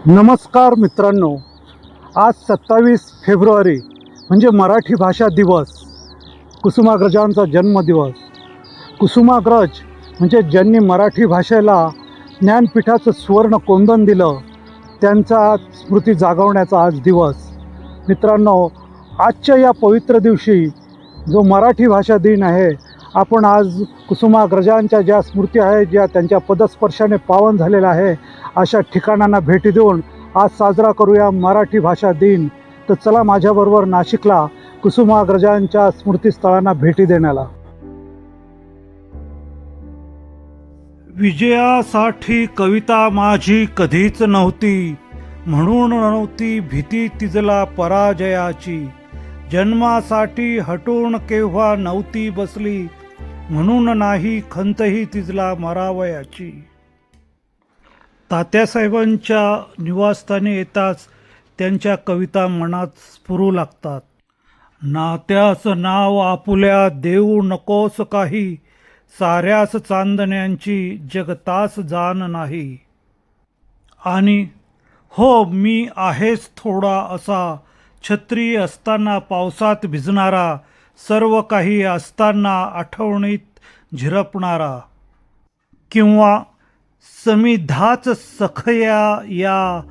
नमस्कार मित्रांनो, आज 27 फेब्रुवारी म्हणजे मराठी भाषा दिवस, कुसुमाग्रजांचा जन्मदिवस. कुसुमाग्रज म्हणजे ज्यांनी मराठी भाषेला ज्ञानपीठाचं सुवर्ण कोंदण दिलं, त्यांचा स्मृती जागवण्याचा आज दिवस. मित्रांनो, आजच्या या पवित्र दिवशी जो मराठी भाषा दिन आहे, आपण आज कुसुमाग्रजांच्या ज्या स्मृती आहेत, ज्या त्यांच्या पदस्पर्शाने पावन झालेल्या आहे, अशा ठिकाणांना भेटी देऊन आज साजरा करूया मराठी भाषा दिन. तर चला माझ्याबरोबर नाशिकला कुसुमाग्रजांच्या स्मृतीस्थळांना भेटी देण्याला. विजयासाठी कविता माझी कधीच नव्हती, म्हणून नव्हती भीती तिजला पराजयाची. जन्मासाठी हटून केव्हा नव्हती बसली, म्हणून नाही खंतही तिजला मरावयाची. तात्यासाहेबांच्या निवासस्थानी येताच त्यांच्या कविता मनात स्फुरू लागतात. नात्याचं नाव आपुल्या देऊ नकोस काही, साऱ्यास चांदण्यांची जगतास जाण नाही. आणि हो मी आहेच थोडा असा, छत्री असताना पावसात भिजणारा, सर्व काही असताना आठवणीत झिरपणारा. किंवा समिधाच सखया या,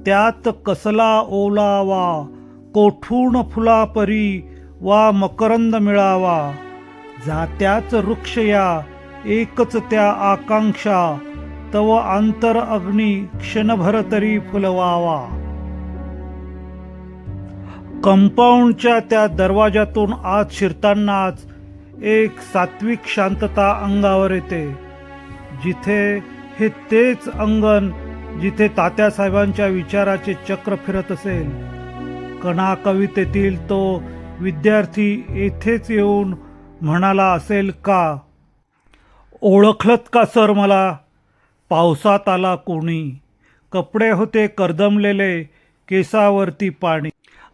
त्यात कसला ओलावा, कोठून फुलापरी वा मकरंद मिळावा. जात्याच वृक्ष या, एकच त्या आकांक्षा, तव अंतर अग्नी क्षणभर तरी फुलवावा. कंपाऊंडच्या त्या दरवाजातून आत शिरतानाच एक सात्विक शांतता अंगावर येते. जिथे हे तेच अंगण जिथे तात्यासाहेबांच्या विचाराचे चक्र फिरत असेल. कणा कवितेतील तो विद्यार्थी येथेच येऊन म्हणाला असेल का, ओळखलत का सर मला, पावसात आला कोणी, कपडे होते कर्दमलेले, केसावरती पाणी.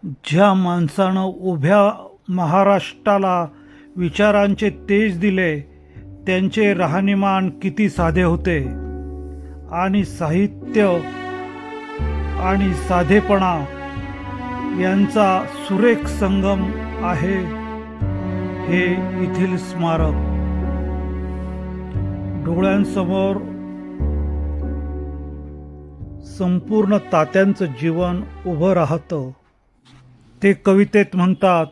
ज्या माणसानं उभ्या महाराष्ट्राला विचारांचे तेज दिले, त्यांचे राहणीमान किती साधे होते. आणि साहित्य आणि साधेपणा यांचा सुरेख संगम आहे हे येथील स्मारक. डोळ्यांसमोर संपूर्ण तात्यांचं जीवन उभं राहतं. ते कवितेत म्हणतात,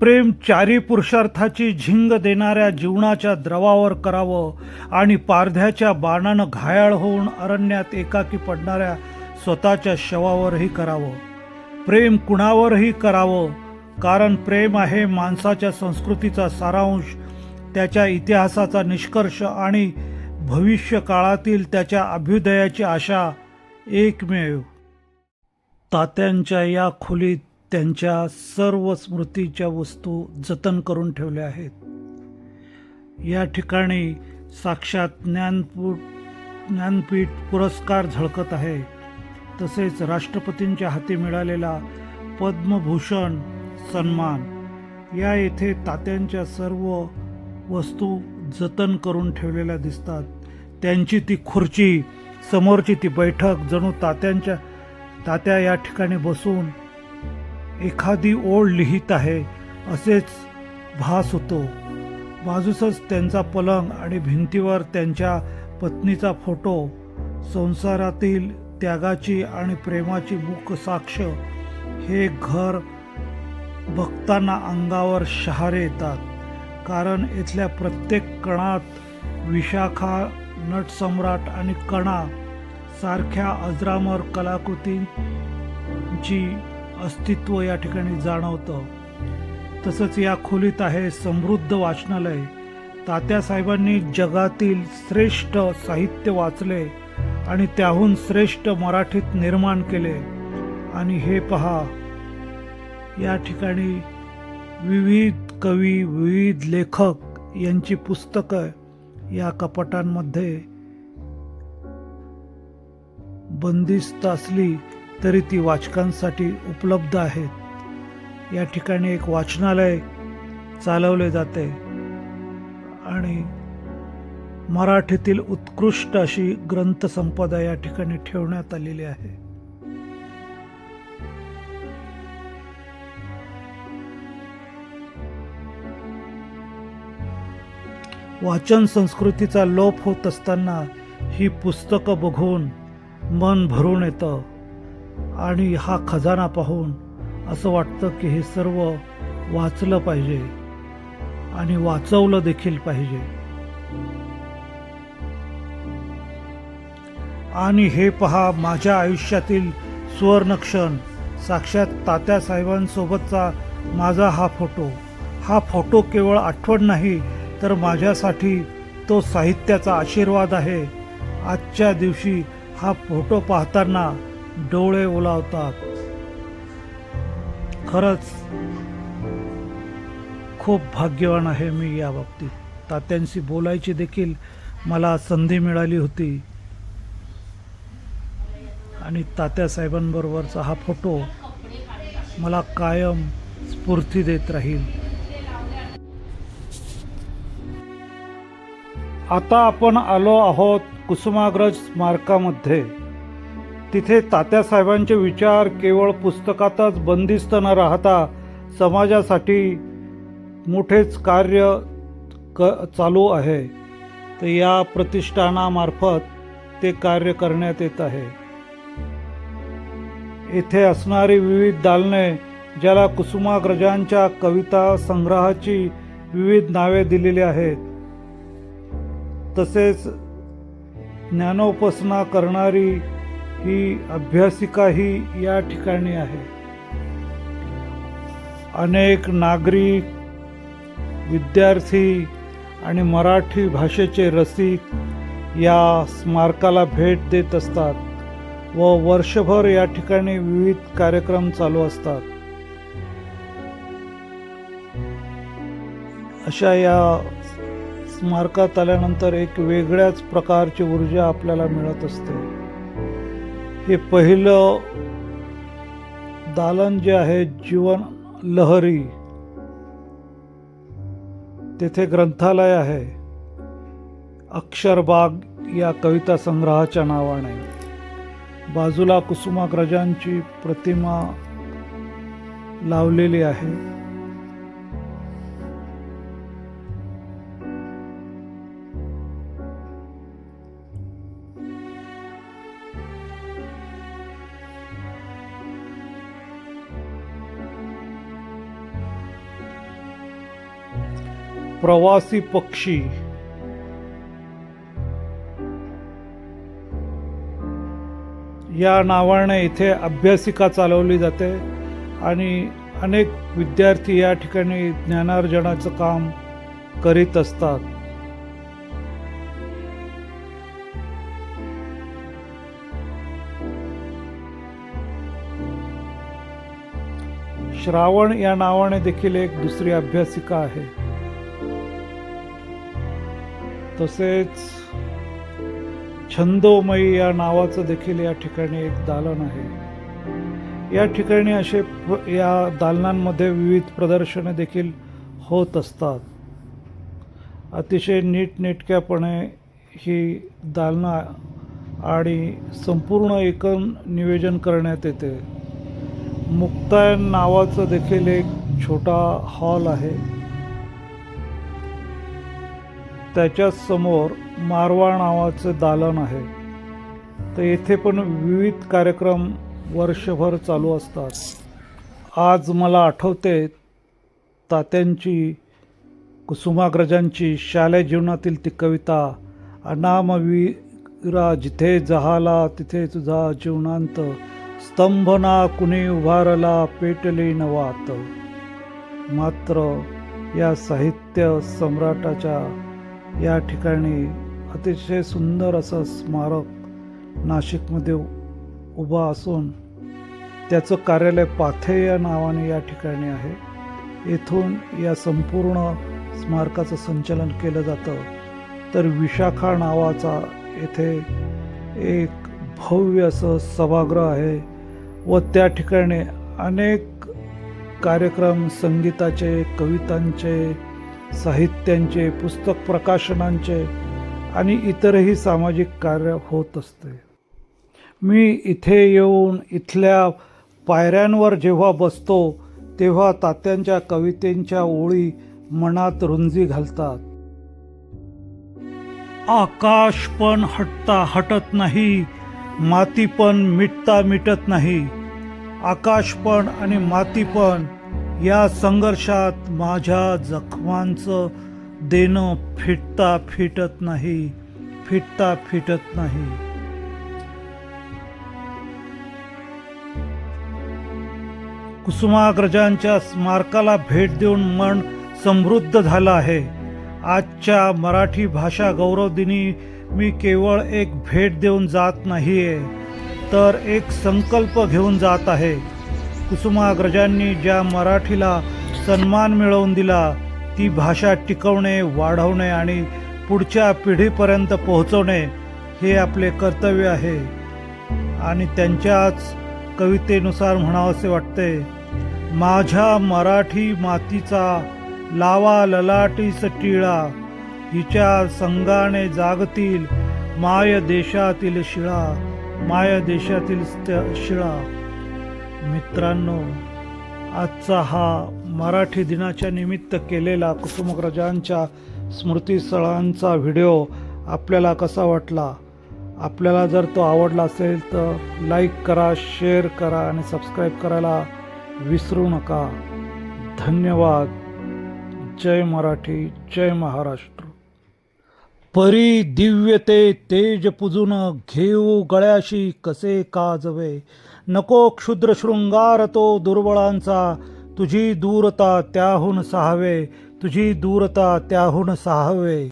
प्रेम चारी पुरुषार्थाची झिंग देणाऱ्या जीवनाच्या द्रवावर करावं आणि पारध्याच्या बाणानं घायाळ होऊन अरण्यात एकाकी पडणाऱ्या स्वतःच्या शवावरही करावं. प्रेम कुणावरही करावं, कारण प्रेम आहे माणसाच्या संस्कृतीचा सारांश, त्याच्या इतिहासाचा निष्कर्ष आणि भविष्य काळातील त्याच्या अभ्युदयाची आशा एकमेव. तात्यांच्या या खोलीत त्यांच्या सर्व स्मृतीच्या वस्तू जतन करून ठेवल्या आहेत. या ठिकाणी साक्षात ज्ञानपीठ पुरस्कार झळकत आहे. तसेच राष्ट्रपतींच्या हाती मिळालेला पद्मभूषण सन्मान. या येथे तात्यांच्या सर्व वस्तू जतन करून ठेवलेल्या दिसतात. त्यांची ती खुर्ची, समोरची ती बैठक, जणू तात्या या ठिकाणी बसून एखादी ओळ लिहित आहे असेच भास होतो. बाजूसच त्यांचा पलंग आणि भिंतीवर त्यांच्या पत्नीचा फोटो. संसारातील त्यागाची आणि प्रेमाची मूक साक्ष. हे घर बघताना अंगावर शहारे येतात, कारण इथल्या प्रत्येक कणात विशाखा, नटसम्राट आणि कणा सारख्या अजरामर कलाकृतींची अस्तित्व या ठिकाणी जाणवतं. तसंच या खोलीत आहे समृद्ध वाचनालय. तात्यासाहेबांनी जगातील श्रेष्ठ साहित्य वाचले आणि त्याहून श्रेष्ठ मराठीत निर्माण केले. आणि हे पहा, या ठिकाणी विविध कवी, विविध लेखक यांची पुस्तकं या कपाटांमध्ये बंदिस्त असली तरी ती वाचकांसाठी उपलब्ध आहेत. या ठिकाणी एक वाचनालय चालवले जाते आणि मराठीतील उत्कृष्ट अशी ग्रंथसंपदा या ठिकाणी ठेवण्यात आलेली आहे. वाचन संस्कृतीचा लोप होत असताना ही पुस्तकं बघून मन भरून येतं आणि हा खजाना पाहून असं वाटतं की हे सर्व वाचलं पाहिजे आणि वाचवलं देखील पाहिजे. आणि हे पहा, माझ्या आयुष्यातील सुवर्णक्षण, साक्षात तात्यासाहेबांसोबतचा माझा हा फोटो केवळ आठवण नाही तर माझ्यासाठी तो साहित्याचा आशीर्वाद आहे. आजच्या दिवशी हा फोटो पाहताना डोळे ओलावतात. खरंच खूप भाग्यवान आहे मी या बाबतीत. तात्यांशी बोलायची देखील मला संधी मिळाली होती आणि तात्यासाहेबांबरोबरचा हा फोटो मला कायम स्फूर्ती देत राहील. आता आपण आलो आहोत कुसुमाग्रज स्मारकामध्ये. तिथे तात्यासाहेबांचे विचार केवळ पुस्तकातच बंदिस्त न राहता समाजासाठी मोठेच कार्य चालू आहे. तर या प्रतिष्ठानामार्फत ते कार्य करण्यात येत आहे. येथे असणारी विविध दालने, ज्याला कुसुमाग्रजांच्या कविता संग्रहाची विविध नावे दिलेली आहेत, तसेच ज्ञानोपासना करणारी ही अभ्यासिका ही या ठिकाणी आहे. अनेक नागरिक, विद्यार्थी आणि मराठी भाषेचे रसिक या स्मारकाला भेट देत असतात व वर्षभर या ठिकाणी विविध कार्यक्रम चालू असतात. अशा या स्मारकात आल्यानंतर एक वेगळ्याच प्रकारची ऊर्जा आपल्याला मिळत असते. हे पहिलं दालन जे आहे जीवन लहरी, तेथे ग्रंथालय आहे अक्षरबाग या कविता संग्रहाच्या नावाने. बाजूला कुसुमाग्रजांची प्रतिमा लावलेली आहे. प्रवासी पक्षी, या नावाने इथे अभ्यासिका चालवली जाते आणि अनेक विद्यार्थी या ठिकाणी ज्ञानार्जनाचं काम करीत असतात. श्रावण या नावाने देखील एक दुसरी अभ्यासिका आहे. तसेच छंदोमयी या नावाचं देखील या ठिकाणी एक दालन आहे. या ठिकाणी असे या दालनांमध्ये विविध प्रदर्शने देखील होत असतात. अतिशय नीटनेटक्यापणे ही दालनं आणि संपूर्ण एकूण नियोजन करण्यात येते. मुक्तायन नावाचं देखील एक छोटा हॉल आहे. त्याच्या समोर मारवा नावाचं दालन आहे. तर येथे पण विविध कार्यक्रम वर्षभर चालू असतात. आज मला आठवते तात्यांची, कुसुमाग्रजांची शालेय जीवनातील ती कविता, अनामवीरा जिथे जहाला तिथे तुझा जीवनांत, स्तंभना कुणी उभारला पेटली नवात. मात्र या साहित्य सम्राटाच्या या ठिकाणी अतिशय सुंदर असं स्मारक नाशिकमध्ये उभा असून त्याचं कार्यालय पाथे या नावाने या ठिकाणी आहे. येथून या संपूर्ण स्मारकाचं संचालन केलं जातं. तर विशाखा नावाचा येथे एक भव्य असं सभागृह आहे व त्या ठिकाणी अनेक कार्यक्रम संगीताचे, कवितांचे, साहित्यांचे, पुस्तक प्रकाशनांचे आणि इतरही सामाजिक कार्य होत असते. मी इथे येऊन इथल्या पायऱ्यांवर जेव्हा बसतो तेव्हा तात्यांच्या कवितेंच्या ओळी मनात रुंजी घालतात. आकाश पण हटता हटत नाही, माती पण मिटता मिटत नाही. आकाश पण आणि माती पण या संघर्षात माझ्या जखमांचं देणं फिटता फिटत नाही, फिटता फिटत नाही. कुसुमाग्रजांच्या स्मारकाला भेट देऊन मन समृद्ध झालं आहे. आजच्या मराठी भाषा गौरव दिनी मी केवळ एक भेट देऊन जात नाहीये, तर एक संकल्प घेऊन जात आहे. कुसुमाग्रजांनी ज्या मराठीला सन्मान मिळवून दिला, ती भाषा टिकवणे, वाढवणे आणि पुढच्या पिढीपर्यंत पोहोचवणे हे आपले कर्तव्य आहे. आणि त्यांच्याच कवितेनुसार म्हणावंसे वाटते, माझ्या मराठी मातीचा लावा ललाटीस टिळा, हिच्या संगाने जागतील माय देशातील शिळा, माय देशातील शिळा. मित्रांनो, आजचा हा मराठी दिनाच्या निमित्त केलेला कुसुमाग्रजांच्या स्मृतीस्थळांचा व्हिडिओ आपल्याला कसा वाटला? आपल्याला जर तो आवडला असेल तर लाईक करा, शेअर करा आणि सबस्क्राईब करायला विसरू नका. धन्यवाद. जय मराठी, जय महाराष्ट्र. परी दिव्य ते तेज पुजून घेऊ गळ्याशी कसे काजवे, नको क्षुद्र शृंगार तो दुर्बळांचा, तुझी दूरता त्याहून सहावे, तुझी दूरता त्याहून सहावे.